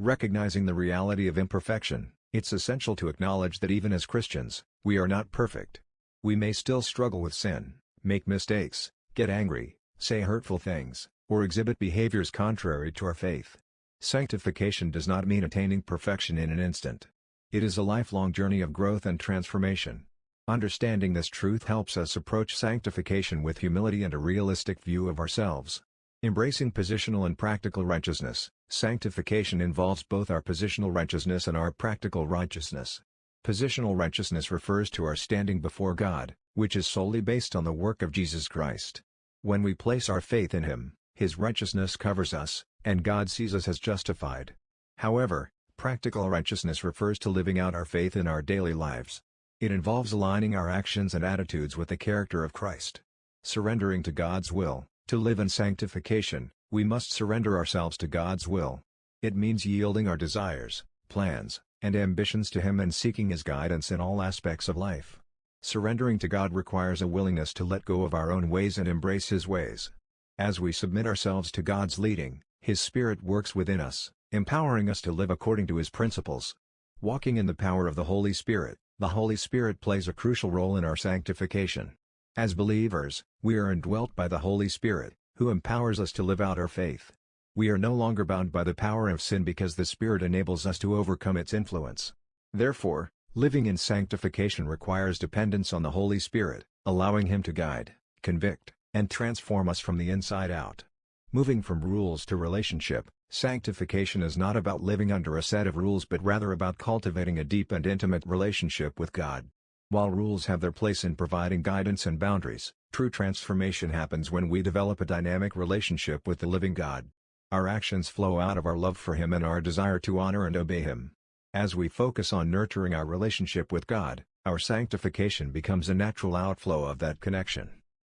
Recognizing the reality of imperfection, it's essential to acknowledge that even as Christians, we are not perfect. We may still struggle with sin, make mistakes, get angry, say hurtful things, or exhibit behaviors contrary to our faith. Sanctification does not mean attaining perfection in an instant. It is a lifelong journey of growth and transformation. Understanding this truth helps us approach sanctification with humility and a realistic view of ourselves. Embracing positional and practical righteousness, sanctification involves both our positional righteousness and our practical righteousness. Positional righteousness refers to our standing before God, which is solely based on the work of Jesus Christ. When we place our faith in Him, His righteousness covers us, and God sees us as justified. However, practical righteousness refers to living out our faith in our daily lives. It involves aligning our actions and attitudes with the character of Christ. Surrendering to God's will. To live in sanctification, we must surrender ourselves to God's will. It means yielding our desires, plans, and ambitions to Him and seeking His guidance in all aspects of life. Surrendering to God requires a willingness to let go of our own ways and embrace His ways. As we submit ourselves to God's leading, His Spirit works within us, empowering us to live according to His principles. Walking in the power of the Holy Spirit plays a crucial role in our sanctification. As believers, we are indwelt by the Holy Spirit, who empowers us to live out our faith. We are no longer bound by the power of sin because the Spirit enables us to overcome its influence. Therefore, living in sanctification requires dependence on the Holy Spirit, allowing Him to guide, convict, and transform us from the inside out. Moving from rules to relationship, sanctification is not about living under a set of rules but rather about cultivating a deep and intimate relationship with God. While rules have their place in providing guidance and boundaries, true transformation happens when we develop a dynamic relationship with the living God. Our actions flow out of our love for Him and our desire to honor and obey Him. As we focus on nurturing our relationship with God, our sanctification becomes a natural outflow of that connection.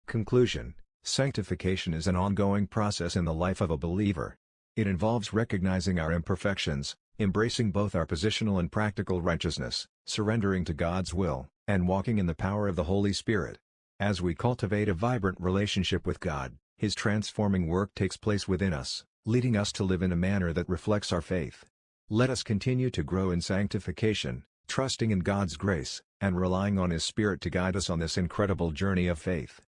Conclusion: sanctification is an ongoing process in the life of a believer. It involves recognizing our imperfections, embracing both our positional and practical righteousness, surrendering to God's will, and walking in the power of the Holy Spirit. As we cultivate a vibrant relationship with God, His transforming work takes place within us, leading us to live in a manner that reflects our faith. Let us continue to grow in sanctification, trusting in God's grace, and relying on His Spirit to guide us on this incredible journey of faith.